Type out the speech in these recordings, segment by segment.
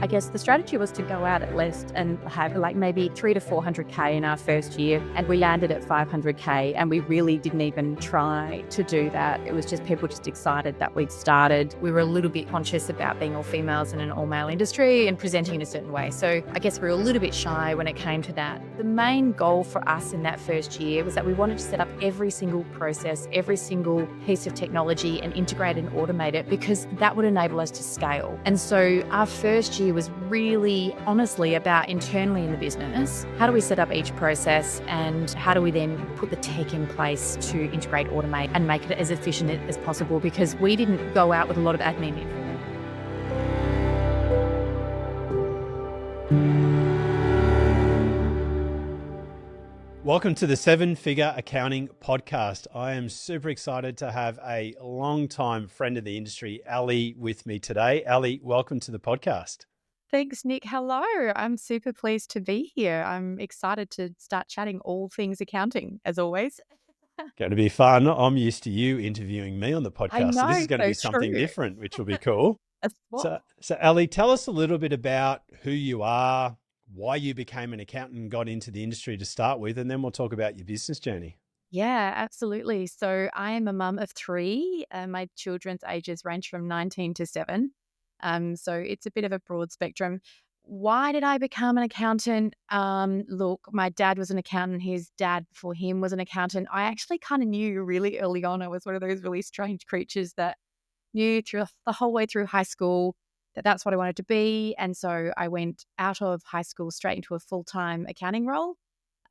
I guess the strategy was to go out at least and have like maybe 3 to 400K in our first year. And we landed at 500K, and we really didn't even try to do that. It was just people just excited that we'd started. We were a little bit conscious about being all females in an all male industry and presenting in a certain way. So I guess we were a little bit shy when it came to that. The main goal for us in that first year was that we wanted to set up every single process, every single piece of technology and integrate and automate it, because that would enable us to scale. And so our first year was really honestly about internally in the business. How do we set up each process, and how do we then put the tech in place to integrate, automate, and make it as efficient as possible? Because we didn't go out with a lot of admin. Welcome to the Seven Figure Accounting Podcast. I am super excited to have a long-time friend of the industry, Aly, with me today. Aly, welcome to the podcast. Thanks, Nick. Hello. I'm super pleased to be here. I'm excited to start chatting all things accounting, as always. Going to be fun. I'm used to you interviewing me on the I podcast, so this know, is going to so be something true. different, which will be cool. A swap. So Aly, tell us a little bit about who you are, why you became an accountant and got into the industry to start with, and then we'll talk about your business journey. Yeah, absolutely. So I am a mum of three. My children's ages range from 19 to 7. So it's a bit of a broad spectrum. Why did I become an accountant? Look, my dad was an accountant. His dad before him was an accountant. I actually kind of knew really early on. I was one of those really strange creatures that knew through the whole way through high school that that's what I wanted to be. And so I went out of high school straight into a full-time accounting role,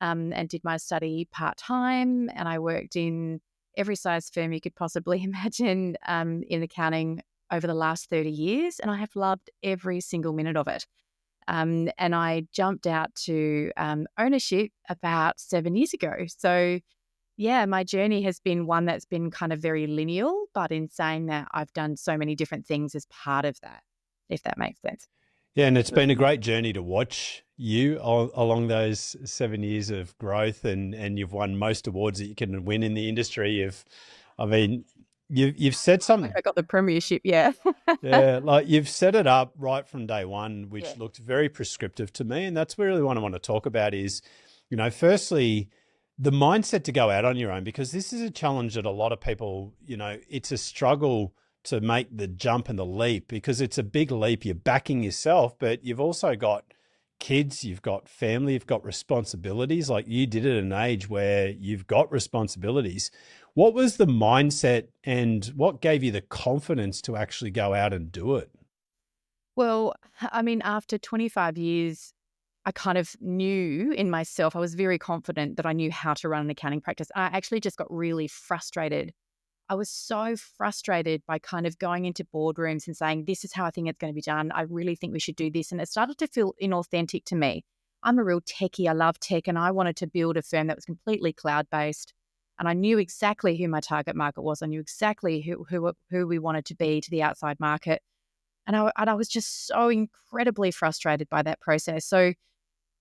and did my study part-time. And I worked in every size firm you could possibly imagine in accounting over the last 30 years. And I have loved every single minute of it. And I jumped out to ownership about 7 years ago. So yeah, my journey has been one that's been kind of very lineal, but in saying that, I've done so many different things as part of that, if that makes sense. Yeah, and it's been a great journey to watch you along those 7 years of growth, and you've won most awards that you can win in the industry. You've said Like some, I got the premiership, yeah. yeah, like you've set it up right from day one, Yeah. which looked very prescriptive to me, and that's really what I want to talk about is, firstly, the mindset to go out on your own, because this is a challenge that a lot of people, it's a struggle to make the jump and the leap, because it's a big leap. You're backing yourself, but you've also got kids, you've got family, you've got responsibilities. Like you did at an age where you've got responsibilities. What was the mindset and what gave you the confidence to actually go out and do it? Well, I mean, after 25 years, I kind of knew in myself, I was very confident that I knew how to run an accounting practice. I actually just got really frustrated. I was so frustrated by kind of going into boardrooms and saying, this is how I think it's going to be done. I really think we should do this. And it started to feel inauthentic to me. I'm a real techie. I love tech, and I wanted to build a firm that was completely cloud-based. And I knew exactly who my target market was. I knew exactly who we wanted to be to the outside market. And I was just so incredibly frustrated by that process. So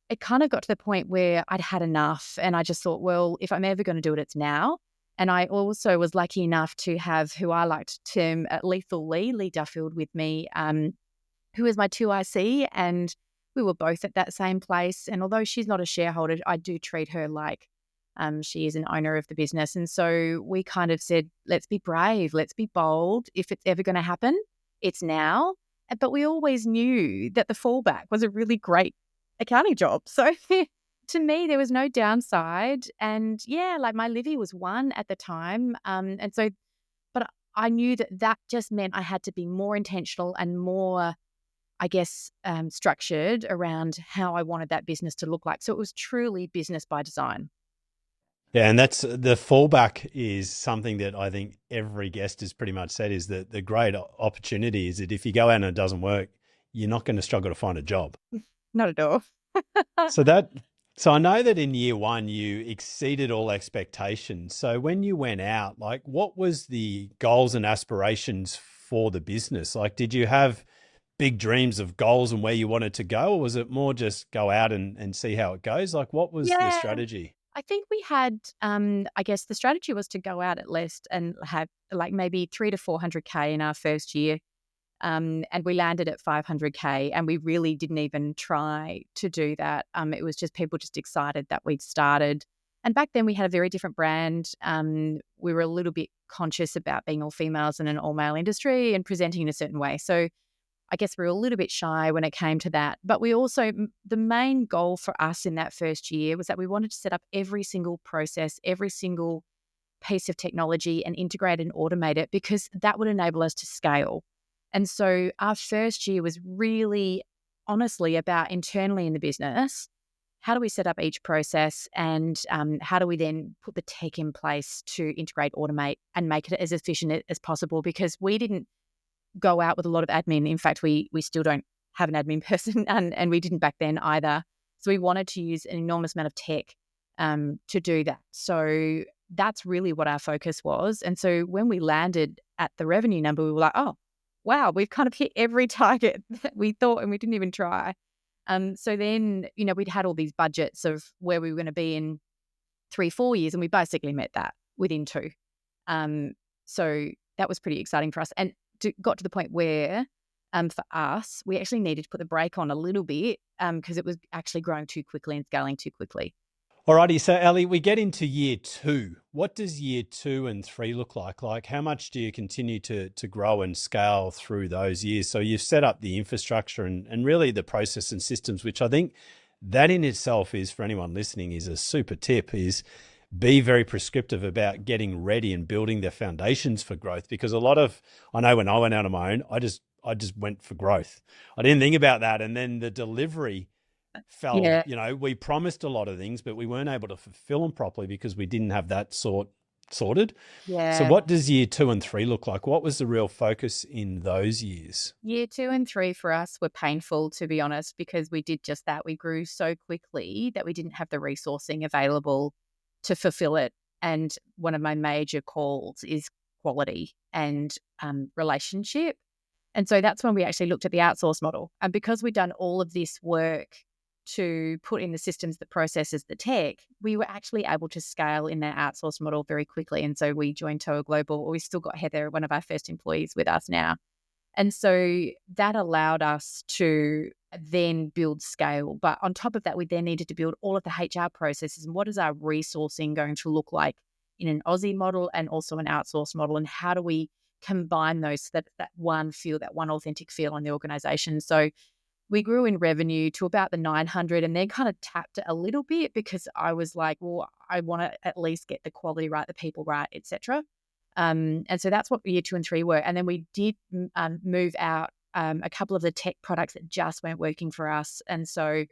it kind of got to the point where I'd had enough, and I just thought, well, if I'm ever going to do it, it's now. And I also was lucky enough to have who I like to term Lethal Lee Duffield with me, who is my 2IC, and we were both at that same place. And although she's not a shareholder, I do treat her like she is an owner of the business. And so we kind of said, let's be brave, let's be bold. If it's ever going to happen, it's now. But we always knew that the fallback was a really great accounting job. So to me, there was no downside. And yeah, like my Livy was one at the time. And so, but I knew that that just meant I had to be more intentional and more, I guess, structured around how I wanted that business to look like. So it was truly business by design. Yeah, and that's the fallback is something that I think every guest has pretty much said is that the great opportunity is that if you go out and it doesn't work, you're not going to struggle to find a job. Not at all. So that, so I know that in year one you exceeded all expectations. So when you went out, like what was the goals and aspirations for the business? Like, did you have big dreams of goals and where you wanted to go, or was it more just go out and see how it goes? Like, what was the Yeah. strategy? I think we had, I guess the strategy was to go out at least and have like maybe 3 to 400K in our first year. And we landed at 500K, and we really didn't even try to do that. It was just people just excited that we'd started. And back then we had a very different brand. We were a little bit conscious about being all females in an all male industry and presenting in a certain way. So I guess we were a little bit shy when it came to that. But we also, the main goal for us in that first year was that we wanted to set up every single process, every single piece of technology and integrate and automate it, because that would enable us to scale. And so our first year was really honestly about internally in the business, how do we set up each process, and how do we then put the tech in place to integrate, automate, and make it as efficient as possible? Because we didn't go out with a lot of admin. In fact, we still don't have an admin person, and we didn't back then either. So we wanted to use an enormous amount of tech to do that. So that's really what our focus was. And so when we landed at the revenue number, we were like, oh, wow, we've kind of hit every target that we thought, and we didn't even try. So then, we'd had all these budgets of where we were going to be in 3-4 years, and we basically met that within 2. So that was pretty exciting for us. And got to the point where, for us, we actually needed to put the brake on a little bit because it was actually growing too quickly and scaling too quickly. Alrighty, so Aly, we get into year 2. What does year 2 and 3 look like? Like, how much do you continue to grow and scale through those years? So you've set up the infrastructure and really the process and systems, which I think that in itself is, for anyone listening, is a super tip, is be very prescriptive about getting ready and building the foundations for growth. Because I know when I went out on my own, I just went for growth. I didn't think about that. And then the delivery fell, Yeah. we promised a lot of things, but we weren't able to fulfill them properly because we didn't have that sorted. So Yeah. what does year 2 and 3 look like? What was the real focus in those years? Year 2 and 3 for us were painful, to be honest, because we did just that. We grew so quickly that we didn't have the resourcing available to fulfill it. And one of my major calls is quality and relationship. And so that's when we actually looked at the outsource model. And because we'd done all of this work to put in the systems, the processes, the tech, we were actually able to scale in that outsource model very quickly. And so we joined Toa Global. We still got Heather, one of our first employees, with us now. And so that allowed us to then build scale. But on top of that, we then needed to build all of the HR processes and what is our resourcing going to look like in an Aussie model and also an outsource model, and how do we combine those so that one feel, that one authentic feel on the organization. So we grew in revenue to about the 900, and then kind of tapped it a little bit because I was like, well, I want to at least get the quality right, the people right, etc. And so that's what year 2 and 3 were. And then we did move out a couple of the tech products that just weren't working for us. And so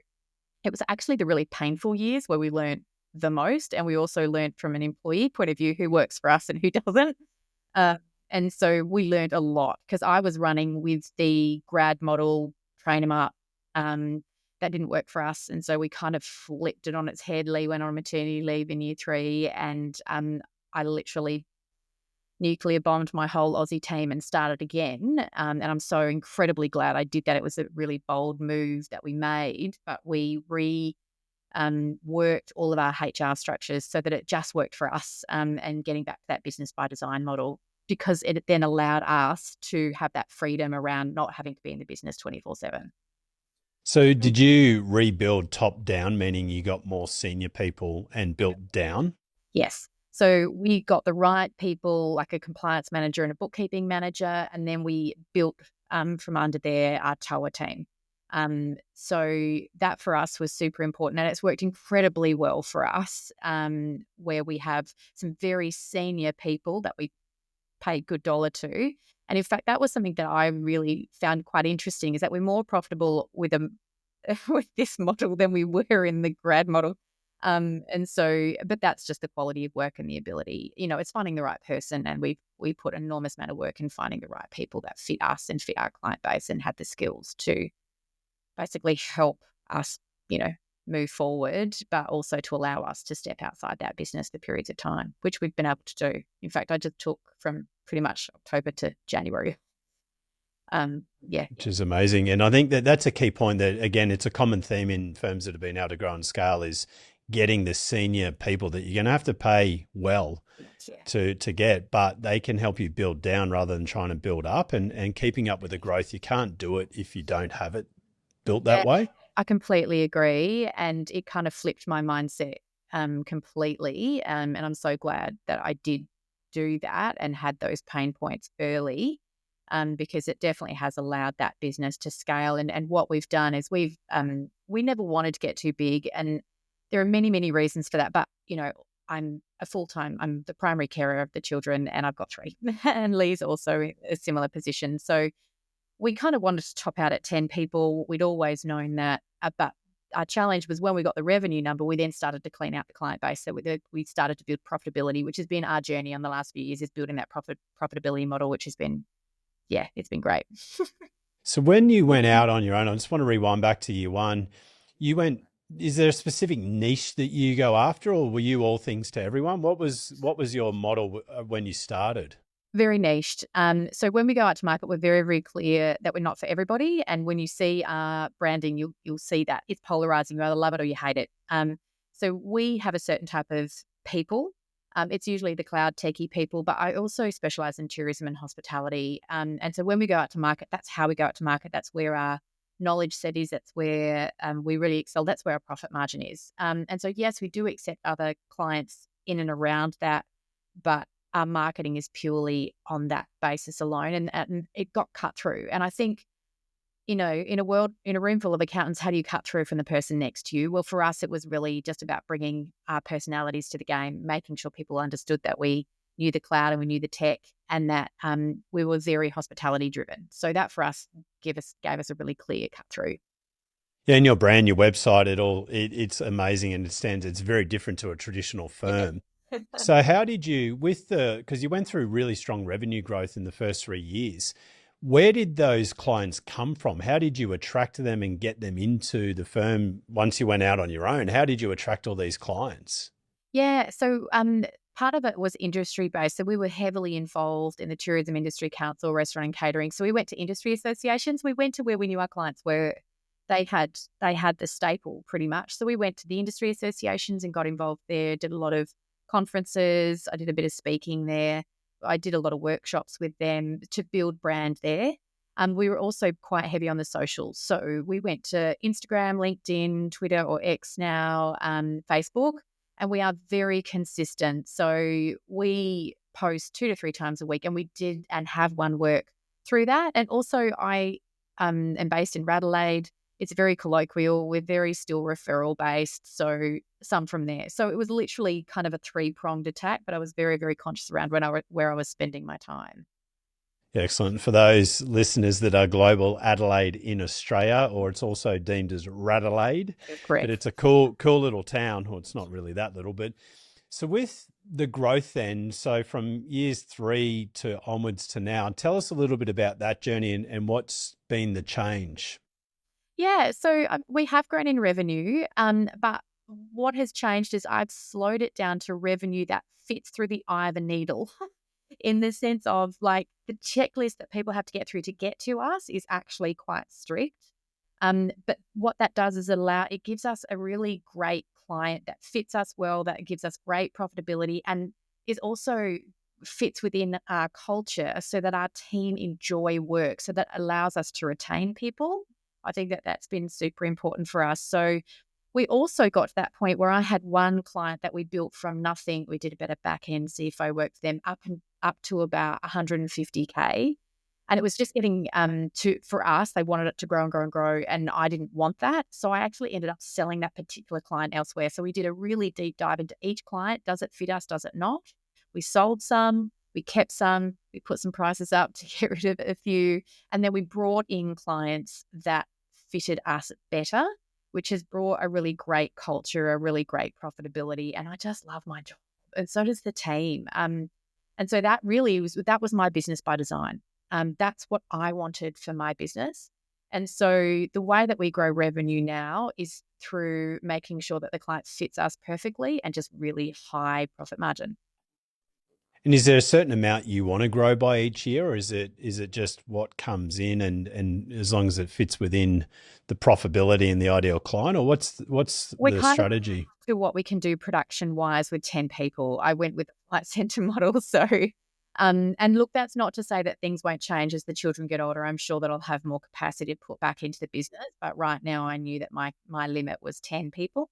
it was actually the really painful years where we learned the most. And we also learned from an employee point of view who works for us and who doesn't. Uh, and so we learned a lot because I was running with the grad model, train them up. That didn't work for us. And so we kind of flipped it on its head. Lee went on maternity leave in year 3, and I literally nuclear bombed my whole Aussie team and started again. And I'm so incredibly glad I did that. It was a really bold move that we made, but we worked all of our HR structures so that it just worked for us, and getting back to that business by design model, because it then allowed us to have that freedom around not having to be in the business 24/7. So did you rebuild top down, meaning you got more senior people and built down? Yes. So we got the right people, like a compliance manager and a bookkeeping manager, and then we built from under there our TOA team. So that for us was super important, and it's worked incredibly well for us, where we have some very senior people that we pay good dollar to. And in fact, that was something that I really found quite interesting, is that we're more profitable with with this model than we were in the grad model. And so, but that's just the quality of work and the ability. It's finding the right person, and we put an enormous amount of work in finding the right people that fit us and fit our client base and have the skills to basically help us, move forward, but also to allow us to step outside that business for periods of time, which we've been able to do. In fact, I just took from pretty much October to January. Yeah. Which is amazing. And I think that that's a key point that, again, it's a common theme in firms that have been able to grow and scale, is getting the senior people that you're going to have to pay well Yeah. to get, but they can help you build down rather than trying to build up, and keeping up with the growth. You can't do it if you don't have it built that Yeah, way. I completely agree, and it kind of flipped my mindset, completely, and I'm so glad that I did do that and had those pain points early, because it definitely has allowed that business to scale, and what we've done is we never wanted to get too big, and there are many, many reasons for that, but, I'm the primary carer of the children, and I've got 3, and Lee's also in a similar position, so we kind of wanted to top out at 10 people. We'd always known that, but our challenge was when we got the revenue number, we then started to clean out the client base. So we started to build profitability, which has been our journey on the last few years, is building that profitability model, which has been, yeah, it's been great. So when you went out on your own, I just want to rewind back to year one. You went. Is there a specific niche that you go after, or were you all things to everyone? What was your model when you started? Very niched. So when we go out to market, we're very, very clear that we're not for everybody. And when you see our branding, you'll see that it's polarizing. You either love it or you hate it. So we have a certain type of people. It's usually the cloud techie people, but I also specialize in tourism and hospitality. And so when we go out to market, that's how we go out to market. That's where our knowledge set is. That's where we really excel. That's where our profit margin is. And so, yes, we do accept other clients in and around that, but our marketing is purely on that basis alone, and it got cut through. And I think, in a room full of accountants, how do you cut through from the person next to you? Well, for us, it was really just about bringing our personalities to the game, making sure people understood that we knew the cloud and we knew the tech, and that we were very hospitality driven. So that for us gave us a really clear cut through. Yeah, and your brand, your website, it's amazing, and it's very different to a traditional firm. Yeah. So how did you, because you went through really strong revenue growth in the first 3 years, where did those clients come from? How did you attract them and get them into the firm once you went out on your own? How did you attract all these clients? Yeah. So part of it was industry based. So we were heavily involved in the Tourism Industry Council, restaurant and catering. So we went to industry associations. We went to where we knew our clients were. They had the staple pretty much. So we went to the industry associations and got involved there, did a lot of conferences. I did a bit of speaking there. I did a lot of workshops with them to build brand there. We were also quite heavy on the socials. So we went to Instagram, LinkedIn, Twitter or X now, Facebook, and we are very consistent. So we post 2 to 3 times a week, and we did and have one work through that. And also, I am based in Radelaide. It's very colloquial. We're very still referral based. So some from there. So it was literally kind of a 3-pronged attack, but I was very, very conscious around where I was spending my time. Excellent. For those listeners that are global, Adelaide in Australia, or it's also deemed as Radelaide, but Correct. it's a cool little town. Well, it's not really that little, but so with the growth then, so from years 3 to onwards to now, tell us a little bit about that journey and what's been the change. Yeah, so we have grown in revenue, but what has changed is I've slowed it down to revenue that fits through the eye of a needle in the sense of like the checklist that people have to get through to get to us is actually quite strict. But what that does is it gives us a really great client that fits us well, that gives us great profitability, and is also fits within our culture so that our team enjoy work. So that allows us to retain people. I think that that's been super important for us. So we also got to that point where I had one client that we built from nothing. We did a bit of back end CFO work for them up to about 150K. And it was just getting for us, they wanted it to grow and grow and grow. And I didn't want that. So I actually ended up selling that particular client elsewhere. So we did a really deep dive into each client. Does it fit us? Does it not? We sold some, we kept some, we put some prices up to get rid of a few. And then we brought in clients that fitted us better, which has brought a really great culture, a really great profitability. And I just love my job. And so does the team. And so that was my business by design. That's what I wanted for my business. And so the way that we grow revenue now is through making sure that the client fits us perfectly and just really high profit margin. And is there a certain amount you want to grow by each year, or is it just what comes in and as long as it fits within the profitability and the ideal client, or what's We the kind of strategy? to what we can do production wise with 10 people. I went with a flight center model. So, and look, that's not to say that things won't change as the children get older. I'm sure that I'll have more capacity to put back into the business. But right now, I knew that my limit was 10 people.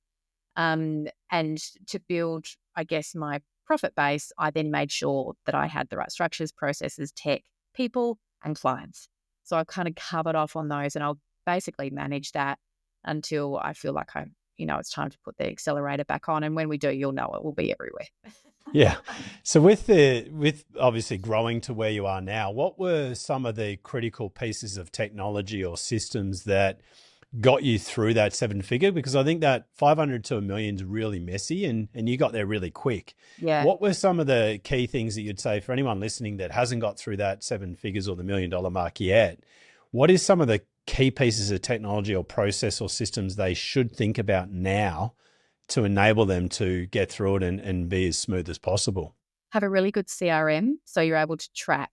And to build, I guess, my profit base, I then made sure that I had the right structures, processes, tech, people, and clients. So I've kind of covered off on those, and I'll basically manage that until I feel like it's time to put the accelerator back on. And when we do, you'll know it will be everywhere. Yeah. So with obviously growing to where you are now, what were some of the critical pieces of technology or systems that got you through that seven figure? Because I think that 500 to a million is really messy, and you got there really quick. Yeah. What were some of the key things that you'd say for anyone listening that hasn't got through that seven figures or the $1 million mark yet? What is some of the key pieces of technology or process or systems they should think about now to enable them to get through it and be as smooth as possible? Have a really good CRM so you're able to track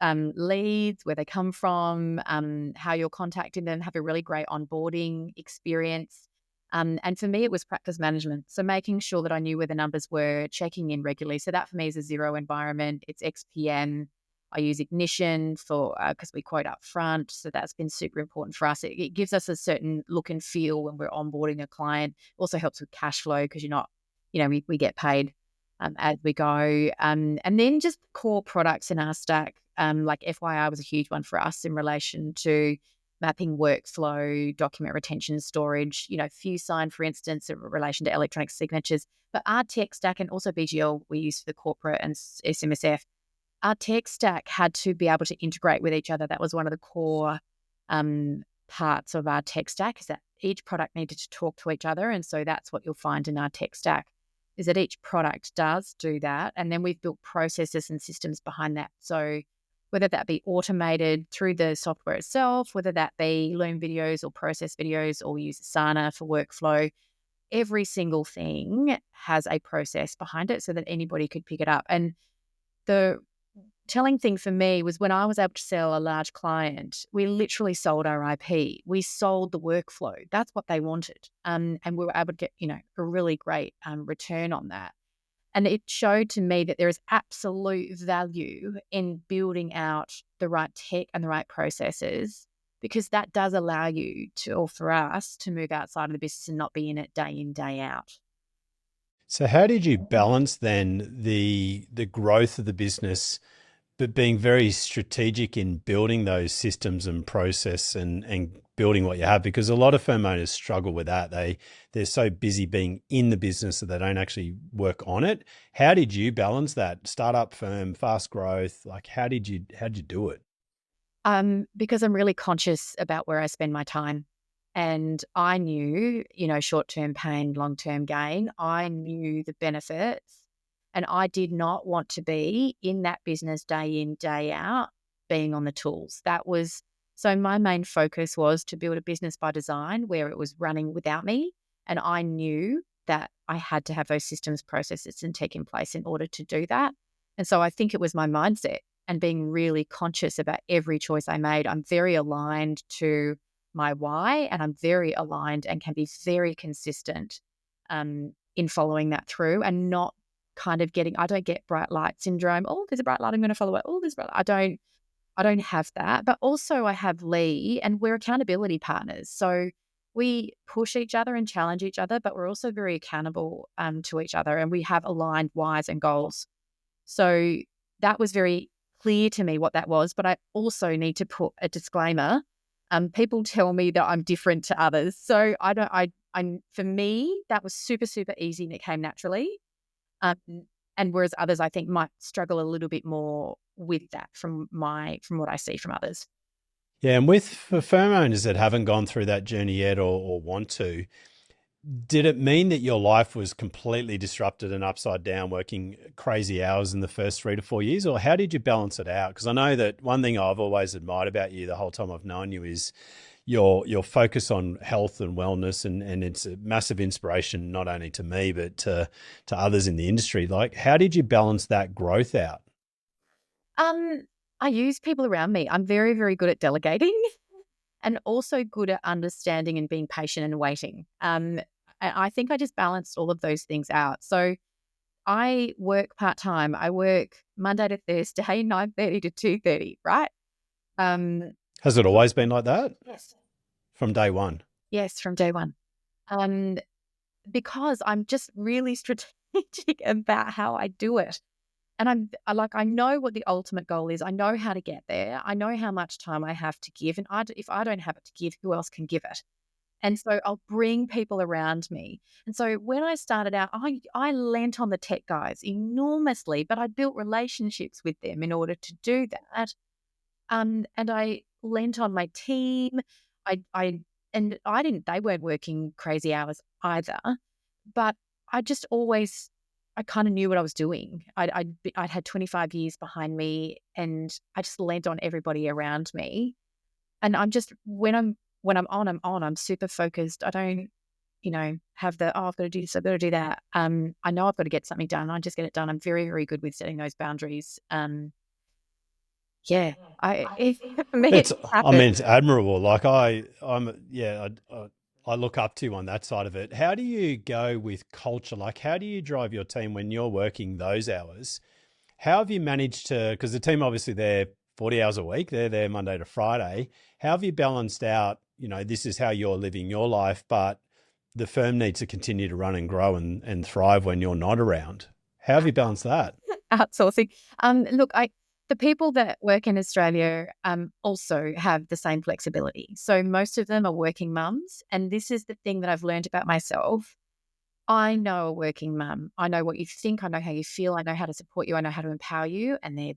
leads, where they come from, how you're contacting them, have a really great onboarding experience. And for me, it was practice management. So making sure that I knew where the numbers were, checking in regularly. So that for me is a zero environment. It's XPM. I use Ignition for because we quote up front. So that's been super important for us. It gives us a certain look and feel when we're onboarding a client. Also helps with cash flow because you're not, we get paid as we go. And then just core products in our stack. Like FYI was a huge one for us in relation to mapping workflow, document retention, storage, FewSign, for instance, in relation to electronic signatures. But our tech stack and also BGL we use for the corporate and SMSF, our tech stack had to be able to integrate with each other. That was one of the core parts of our tech stack, is that each product needed to talk to each other. And so that's what you'll find in our tech stack, is that each product does do that. And then we've built processes and systems behind that. So whether that be automated through the software itself, whether that be Loom videos or process videos, or we use Asana for workflow, every single thing has a process behind it so that anybody could pick it up. And the telling thing for me was when I was able to sell a large client, we literally sold our IP. We sold the workflow. That's what they wanted. And we were able to get, a really great return on that. And it showed to me that there is absolute value in building out the right tech and the right processes, because that does allow you to, or for us, to move outside of the business and not be in it day in, day out. So how did you balance then the growth of the business, but being very strategic in building those systems and process and building what you have? Because a lot of firm owners struggle with that. They're so busy being in the business that they don't actually work on it. How did you balance that? Startup firm, fast growth, like how'd you do it? Because I'm really conscious about where I spend my time. And I knew, short-term pain, long-term gain. I knew the benefits. And I did not want to be in that business day in, day out, being on the tools. So my main focus was to build a business by design where it was running without me. And I knew that I had to have those systems, processes, and tech in place in order to do that. And so I think it was my mindset and being really conscious about every choice I made. I'm very aligned to my why, and I'm very aligned and can be very consistent in following that through, and not kind of I don't get bright light syndrome. Oh, there's a bright light, I'm going to follow it. Oh, there's bright light. I don't have that. But also I have Lee, and we're accountability partners. So we push each other and challenge each other, but we're also very accountable to each other, and we have aligned whys and goals. So that was very clear to me what that was. But I also need to put a disclaimer. People tell me that I'm different to others. So for me, that was super, super easy and it came naturally. Um, and whereas others, I think, might struggle a little bit more with that from what I see from others. Yeah, and for firm owners that haven't gone through that journey yet or want to, did it mean that your life was completely disrupted and upside down, working crazy hours in the first 3 to 4 years? Or how did you balance it out? Because I know that one thing I've always admired about you the whole time I've known you is your focus on health and wellness, and it's a massive inspiration, not only to me, but to others in the industry. Like, how did you balance that growth out? Um, I use people around me. I'm very, very good at delegating and also good at understanding and being patient and waiting. And I think I just balanced all of those things out. So I work part-time. I work Monday to Thursday, 9:30 to 2:30, right? Um, Has it always been like that yes. from day one? Yes, from day one. Um, because I'm just really strategic about how I do it. And I know what the ultimate goal is. I know how to get there. I know how much time I have to give. And if I don't have it to give, who else can give it? And so I'll bring people around me. And so when I started out, I lent on the tech guys enormously, but I built relationships with them in order to do that. And I lent on my team. I and I didn't. They weren't working crazy hours either, but I just always. I kind of knew what I was doing. I'd had 25 years behind me, and I just lent on everybody around me. And I'm just when I'm on, I'm on. I'm super focused. I don't, have the I've got to do this, I've got to do that. I know I've got to get something done. I just get it done. I'm very, very good with setting those boundaries. Yeah, for me it It's, I happened. mean, it's admirable. Like I look up to you on that side of it. How do you go with culture? Like, how do you drive your team when you're working those hours? How have you managed to, because the team obviously they're 40 hours a week, they're there Monday to Friday. How have you balanced out, this is how you're living your life, but the firm needs to continue to run and grow and thrive when you're not around? How have you balanced that? Outsourcing. Look, I the people that work in Australia also have the same flexibility. So most of them are working mums, and this is the thing that I've learned about myself. I know a working mum. I know what you think. I know how you feel. I know how to support you. I know how to empower you, and they're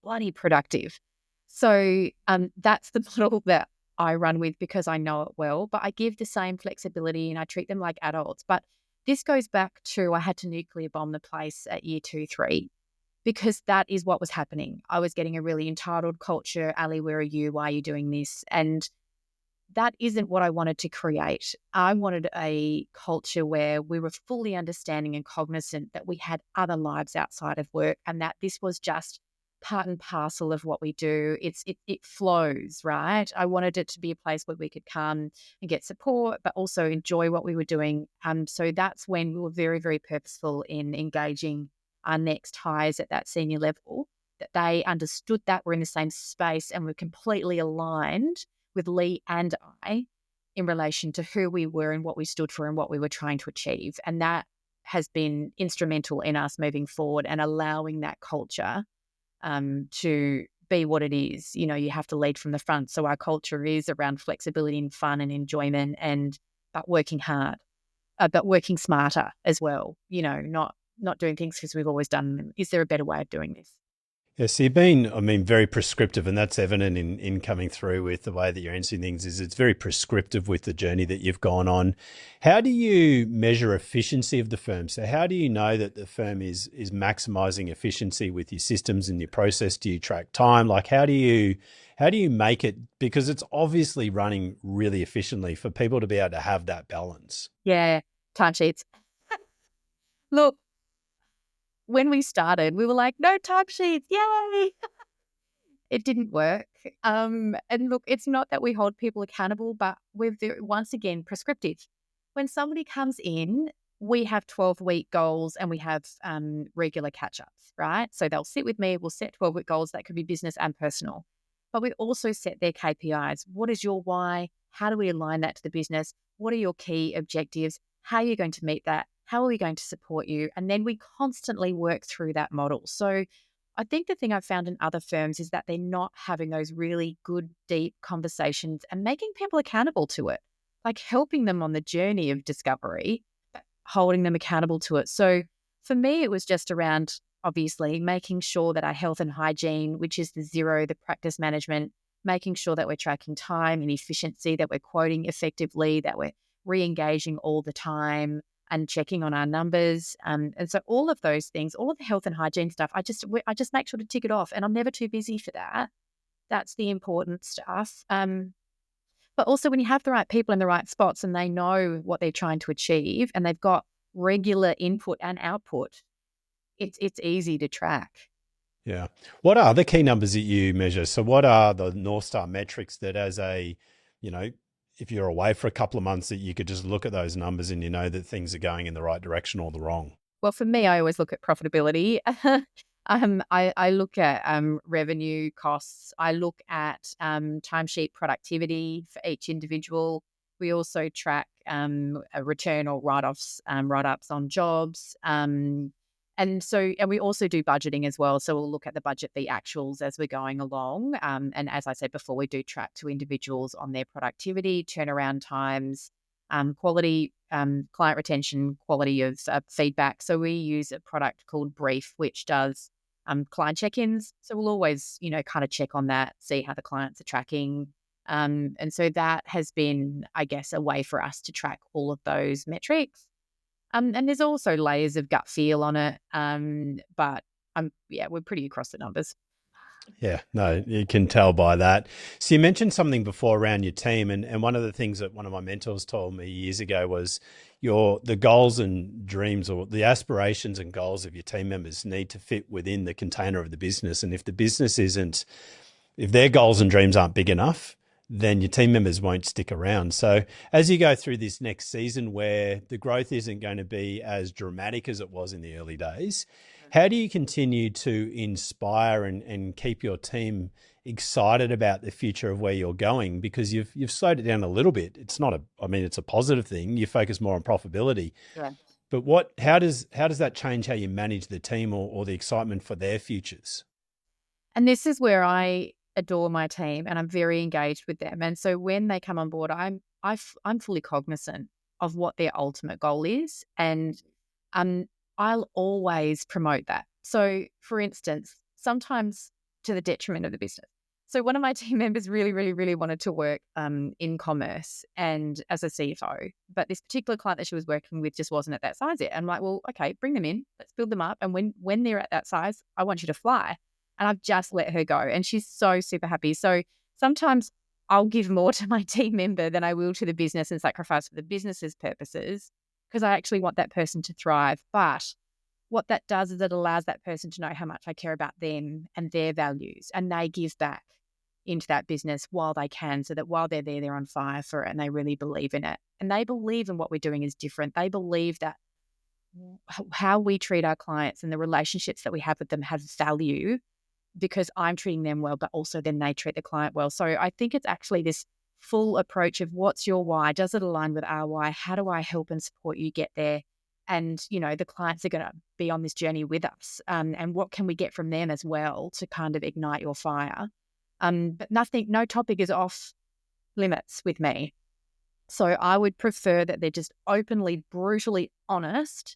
bloody productive. So that's the model that I run with because I know it well. But I give the same flexibility and I treat them like adults. But this goes back to I had to nuclear bomb the place at year 2, 3 because that is what was happening. I was getting a really entitled culture. Ali, where are you? Why are you doing this? And that isn't what I wanted to create. I wanted a culture where we were fully understanding and cognizant that we had other lives outside of work and that this was just part and parcel of what we do. It flows, right? I wanted it to be a place where we could come and get support, but also enjoy what we were doing. So that's when we were very, very purposeful in engaging our next hires at that senior level, that they understood that we're in the same space and we're completely aligned with Lee and I in relation to who we were and what we stood for and what we were trying to achieve. And that has been instrumental in us moving forward and allowing that culture to be what it is. You have to lead from the front. So our culture is around flexibility and fun and enjoyment but working hard, but working smarter as well, not doing things because we've always done them. Is there a better way of doing this? Yeah, so you've been, I mean, very prescriptive, and that's evident in coming through with the way that you're answering things. Is it's very prescriptive with the journey that you've gone on. How do you measure efficiency of the firm? So how do you know that the firm is maximizing efficiency with your systems and your process? Do you track time? Like how do you make it, because it's obviously running really efficiently, for people to be able to have that balance? Yeah, timesheets. Look, when we started, we were like, no timesheets, yay! It didn't work. And look, it's not that we hold people accountable, but we're once again prescriptive. When somebody comes in, we have 12-week goals and we have regular catch ups, right? So they'll sit with me, we'll set 12-week goals that could be business and personal. But we also set their KPIs. What is your why? How do we align that to the business? What are your key objectives? How are you going to meet that? How are we going to support you? And then we constantly work through that model. So I think the thing I've found in other firms is that they're not having those really good, deep conversations and making people accountable to it, like helping them on the journey of discovery, but holding them accountable to it. So for me, it was just around obviously making sure that our health and hygiene, which is the zero, the practice management, making sure that we're tracking time and efficiency, that we're quoting effectively, that we're re engaging all the time and checking on our numbers. And so all of those things, all of the health and hygiene stuff, I just make sure to tick it off, and I'm never too busy for that. That's the important stuff. But also when you have the right people in the right spots and they know what they're trying to achieve and they've got regular input and output, it's easy to track. Yeah. What are the key numbers that you measure? So what are the North Star metrics that, as a, you know, if you're away for a couple of months that you could just look at those numbers and you know that things are going in the right direction or the wrong? Well, for me, I always look at profitability. I look at revenue costs. I look at timesheet productivity for each individual. We also track a return or write-offs, write-ups on jobs. And we also do budgeting as well. So we'll look at the budget, the actuals as we're going along. And as I said before, we do track to individuals on their productivity, turnaround times, quality, client retention, quality of feedback. So we use a product called Brief, which does client check-ins. So we'll always, kind of check on that, see how the clients are tracking. And so that has been, I guess, a way for us to track all of those metrics. And there's also layers of gut feel on it. But yeah, we're pretty across the numbers. Yeah, no, you can tell by that. So you mentioned something before around your team, and one of the things that one of my mentors told me years ago was the goals and dreams or the aspirations and goals of your team members need to fit within the container of the business. And if the business isn't, if their goals and dreams aren't big enough, then your team members won't stick around. So as you go through this next season where the growth isn't going to be as dramatic as it was in the early days, how do you continue to inspire and keep your team excited about the future of where you're going? Because you've slowed it down a little bit. It's not it's a positive thing. You focus more on profitability. Yeah. But how does that change how you manage the team or the excitement for their futures? And this is where I adore my team and I'm very engaged with them. And so when they come on board, I'm fully cognizant of what their ultimate goal is, and um, I'll always promote that. So, for instance, sometimes to the detriment of the business. So, one of my team members really, really, really wanted to work in commerce and as a CFO, but this particular client that she was working with just wasn't at that size yet. I'm like, well, okay, bring them in, let's build them up, and when they're at that size, I want you to fly. And I've just let her go. And she's so super happy. So sometimes I'll give more to my team member than I will to the business and sacrifice for the business's purposes because I actually want that person to thrive. But what that does is it allows that person to know how much I care about them and their values. And they give back into that business while they can, so that while they're there, they're on fire for it and they really believe in it. And they believe in what we're doing is different. They believe that how we treat our clients and the relationships that we have with them have value because I'm treating them well, but also then they treat the client well. So I think it's actually this full approach of what's your why? Does it align with our why? How do I help and support you get there? And, the clients are going to be on this journey with us. And what can we get from them as well to kind of ignite your fire? But no topic is off limits with me. So I would prefer that they're just openly, brutally honest,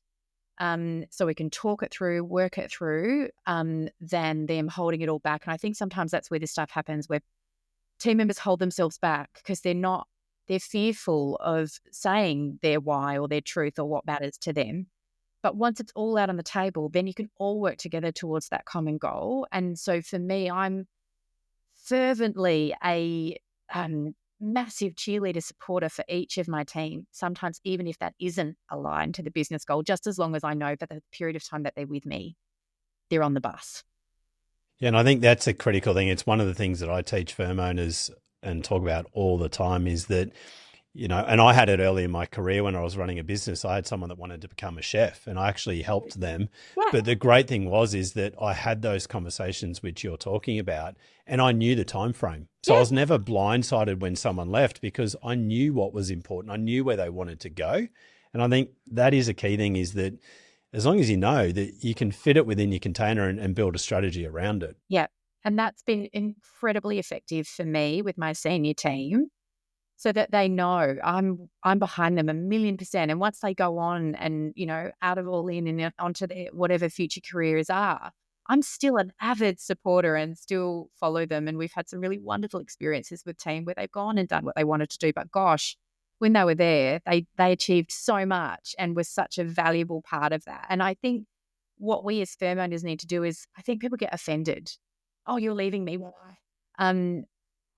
so we can talk it through, work it through, than them holding it all back. And I think sometimes that's where this stuff happens, where team members hold themselves back because they're fearful of saying their why or their truth or what matters to them. But once it's all out on the table, then you can all work together towards that common goal. And so for me, I'm fervently a massive cheerleader supporter for each of my team, sometimes even if that isn't aligned to the business goal, just as long as I know that the period of time that they're with me, they're on the bus. Yeah, and I think that's a critical thing. It's one of the things that I teach firm owners and talk about all the time is that, and I had it early in my career when I was running a business. I had someone that wanted to become a chef and I actually helped them. Yeah. But the great thing is that I had those conversations which you're talking about and I knew the time frame. So I Yeah. was never blindsided when someone left because I knew what was important. I knew where they wanted to go. And I think that is a key thing is that as long as you know that you can fit it within your container and build a strategy around it. Yeah. And that's been incredibly effective for me with my senior team, so that they know I'm behind them 1,000,000%. And once they go on and, out of all in and onto their whatever future careers are, I'm still an avid supporter and still follow them. And we've had some really wonderful experiences with team where they've gone and done what they wanted to do. But gosh, when they were there, they achieved so much and was such a valuable part of that. And I think what we as firm owners need to do is, I think people get offended. Oh, you're leaving me. Why? Um,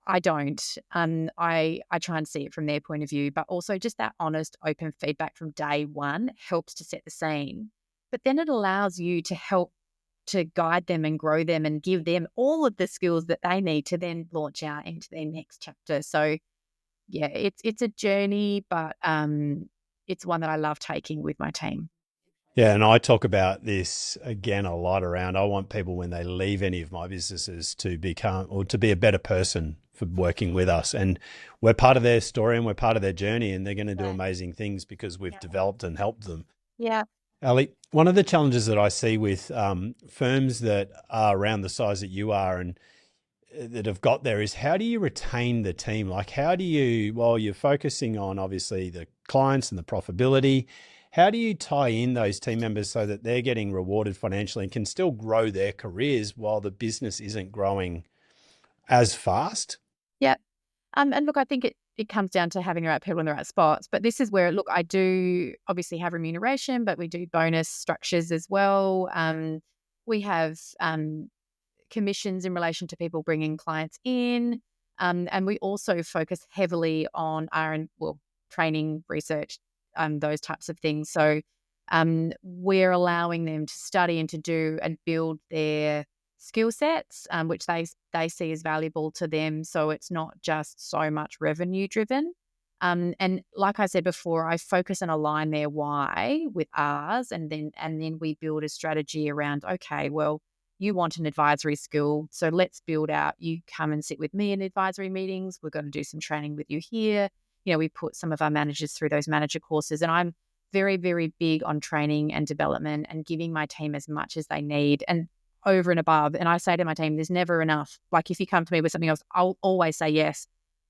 I don't. I try and see it from their point of view, but also just that honest, open feedback from day one helps to set the scene. But then it allows you to help to guide them and grow them and give them all of the skills that they need to then launch out into their next chapter. So yeah, it's a journey, but it's one that I love taking with my team. Yeah, and I talk about this again a lot around. I want people when they leave any of my businesses to become or to be a better person for working with us. And we're part of their story and we're part of their journey, and they're going to do Right. amazing things because we've developed and helped them. Yeah. Ali, one of the challenges that I see with firms that are around the size that you are and that have got there is how do you retain the team? Like, how do you, while you're focusing on obviously the clients and the profitability, how do you tie in those team members so that they're getting rewarded financially and can still grow their careers while the business isn't growing as fast? Yeah. And look, I think it comes down to having the right people in the right spots. But this is where, look, I do obviously have remuneration, but we do bonus structures as well. We have commissions in relation to people bringing clients in. And we also focus heavily on training, research, those types of things. So we're allowing them to study and to do and build their skill sets, which they see as valuable to them. So it's not just so much revenue driven. And like I said before, I focus and align their why with ours, and then we build a strategy around. Okay, well, you want an advisory skill, so let's build out. You come and sit with me in advisory meetings. We're going to do some training with you here. We put some of our managers through those manager courses, and I'm very, very big on training and development and giving my team as much as they need and over and above. And I say to my team, there's never enough. Like if you come to me with something else, I'll always say yes,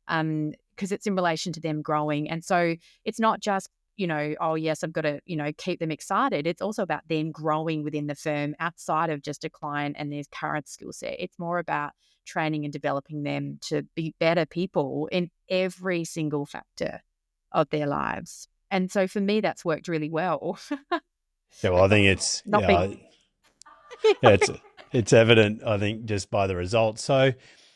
because it's in relation to them growing. And so it's not just, oh, yes, I've got to, keep them excited. It's also about them growing within the firm outside of just a client and their current skill set. It's more about training and developing them to be better people in every single factor of their lives. And so for me, that's worked really well. Yeah, well, And I think it's, not being, yeah, yeah, it's evident, I think, just by the results. So,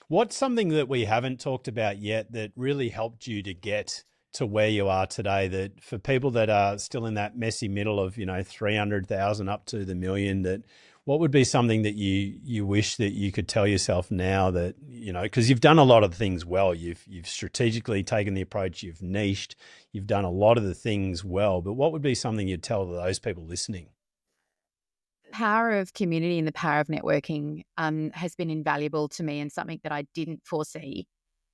what's something that we haven't talked about yet that really helped you to get to where you are today? That for people that are still in that messy middle of 300,000 up to the million, that what would be something that you wish that you could tell yourself now that because you've done a lot of things well, you've strategically taken the approach, you've niched, you've done a lot of the things well, but what would be something you'd tell those people listening? power of community and the power of networking has been invaluable to me and something that I didn't foresee.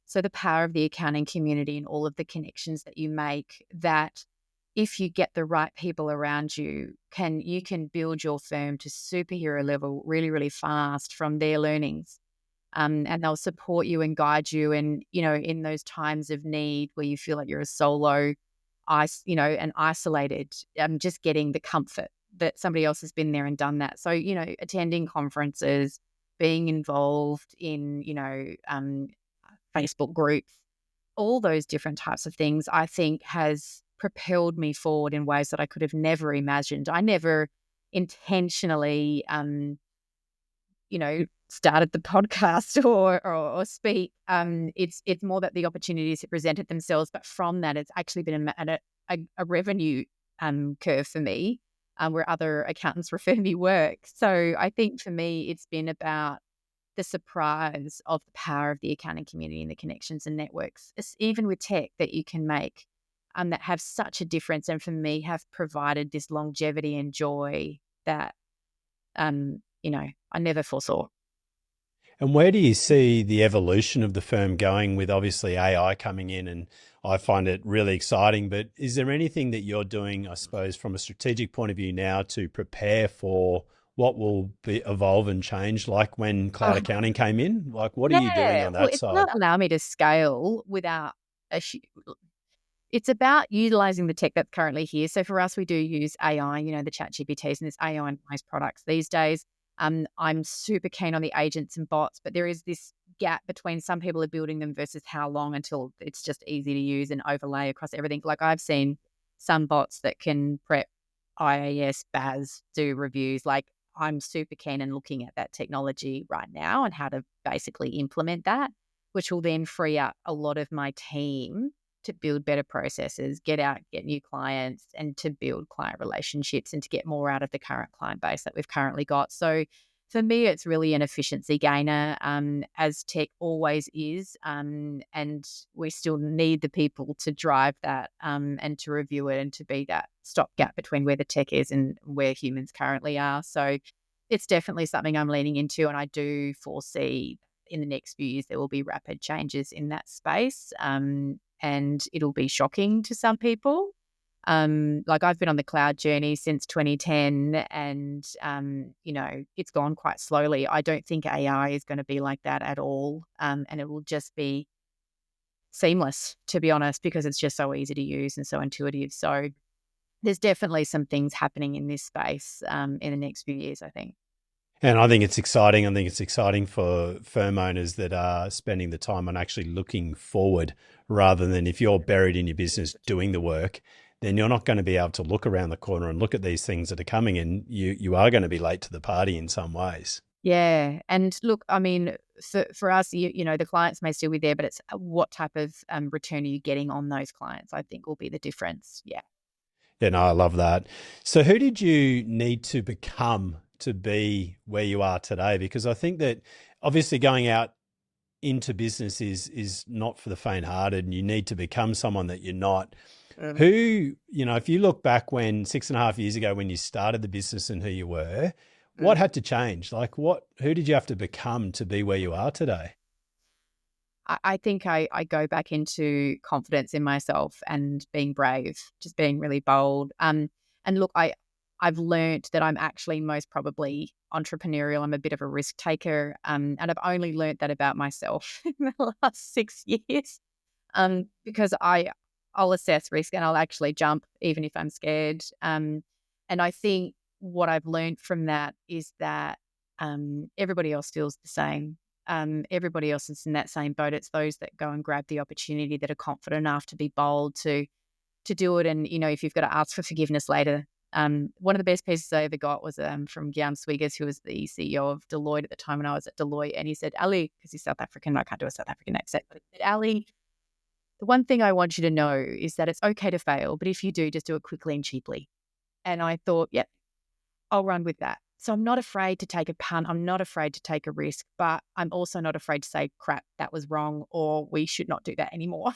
So the power of the accounting community and all of the connections that you make, that if you get the right people around you, you can build your firm to superhero level really, really fast from their learnings. And they'll support you and guide you. And, in those times of need where you feel like you're a solo, and isolated, just getting the comfort that somebody else has been there and done that. So, attending conferences, being involved in, Facebook groups, all those different types of things, I think has propelled me forward in ways that I could have never imagined. I never intentionally, started the podcast or speak. It's more that the opportunities have presented themselves, but from that, it's actually been a revenue curve for me, where other accountants refer me work. So I think for me, it's been about the surprise of the power of the accounting community and the connections and networks, even with tech that you can make, that have such a difference, and for me have provided this longevity and joy that I never foresaw. And where do you see the evolution of the firm going with obviously AI coming in? And I find it really exciting. But is there anything that you're doing, I suppose, from a strategic point of view now to prepare for what will evolve and change, like when cloud Oh, accounting came in? Like, what are you doing yeah. on Well, that it's side? not allow me to scale without a it's about utilizing the tech that's currently here. So for us, we do use AI, the chat GPTs, and there's AI in most products these days. I'm super keen on the agents and bots, but there is this gap between some people are building them versus how long until it's just easy to use and overlay across everything. Like I've seen some bots that can prep IAS, BAS, do reviews. Like I'm super keen and looking at that technology right now and how to basically implement that, which will then free up a lot of my team to build better processes, get out, get new clients, and to build client relationships and to get more out of the current client base that we've currently got. So for me, it's really an efficiency gainer, as tech always is. And we still need the people to drive that, and to review it and to be that stopgap between where the tech is and where humans currently are. So it's definitely something I'm leaning into. And I do foresee in the next few years there will be rapid changes in that space. And it'll be shocking to some people. Like I've been on the cloud journey since 2010 and, it's gone quite slowly. I don't think AI is going to be like that at all. And it will just be seamless, to be honest, because it's just so easy to use and so intuitive. So there's definitely some things happening in this space, in the next few years, I think. And I think it's exciting. I think it's exciting for firm owners that are spending the time on actually looking forward rather than if you're buried in your business doing the work, then you're not going to be able to look around the corner and look at these things that are coming and you are going to be late to the party in some ways. Yeah. And look, I mean, for us, the clients may still be there, but it's what type of return are you getting on those clients, I think will be the difference. Yeah. Yeah, no, I love that. So who did you need to become to be where you are today? Because I think that obviously going out into business is not for the faint-hearted, and you need to become someone that you're not. Mhm. Who, if you look back when 6.5 years ago when you started the business and who you were, what Mm. had to change? Like who did you have to become to be where you are today? I think I go back into confidence in myself and being brave, just being really bold. And look, I've learnt that I'm actually most probably entrepreneurial. I'm a bit of a risk taker, and I've only learnt that about myself in the last 6 years. Because I'll assess risk and I'll actually jump even if I'm scared. And I think what I've learned from that is that, everybody else feels the same. Everybody else is in that same boat. It's those that go and grab the opportunity that are confident enough to be bold to do it. And if you've got to ask for forgiveness later. One of the best pieces I ever got was from Gyan Swiggers, who was the CEO of Deloitte at the time when I was at Deloitte, and he said, "Ali," because he's South African, I can't do a South African accent, but he said, "Ali, the one thing I want you to know is that it's okay to fail, but if you do, just do it quickly and cheaply." And I thought, yep, I'll run with that. So I'm not afraid to take a punt. I'm not afraid to take a risk, but I'm also not afraid to say, crap, that was wrong, or we should not do that anymore.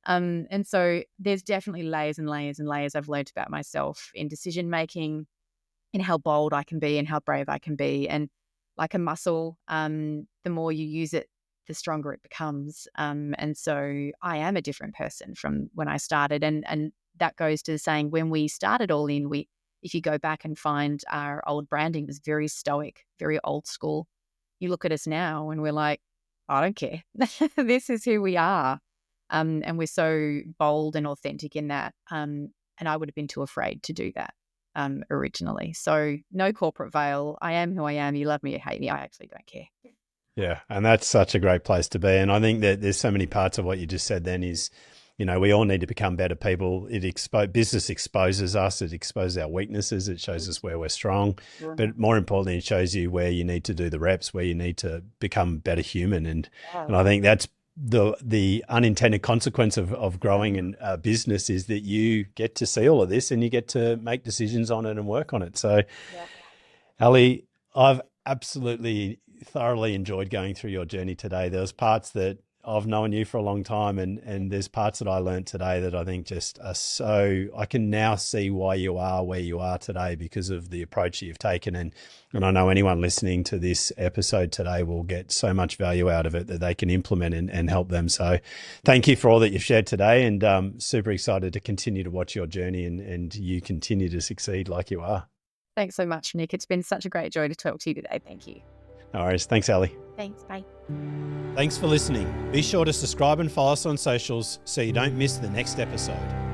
And so there's definitely layers and layers and layers I've learned about myself in decision making, in how bold I can be and how brave I can be. And like a muscle, the more you use it, the stronger it becomes. And so I am a different person from when I started. And that goes to saying when we started All In, if you go back and find our old branding, it was very stoic, very old school. You look at us now and we're like, I don't care. This is who we are. And we're so bold and authentic in that. And I would have been too afraid to do that, originally. So no corporate veil. I am who I am. You love me or hate me. I actually don't care. Yeah, and that's such a great place to be. And I think that there's so many parts of what you just said then is, we all need to become better people. Business exposes us, it exposes our weaknesses, it shows us where we're strong. But more importantly, it shows you where you need to do the reps, where you need to become a better human. And I think that's the unintended consequence of growing a business is that you get to see all of this and you get to make decisions on it and work on it. So Yeah. Ali, I've absolutely thoroughly enjoyed going through your journey today. There was parts that I've known you for a long time and there's parts that I learned today that I think just are so, I can now see why you are where you are today because of the approach you've taken. And I know anyone listening to this episode today will get so much value out of it that they can implement and help them. So thank you for all that you've shared today, and super excited to continue to watch your journey and you continue to succeed like you are. Thanks so much, Nick. It's been such a great joy to talk to you today. Thank you. No worries. Thanks, Ali. Thanks. Bye. Thanks for listening. Be sure to subscribe and follow us on socials so you don't miss the next episode.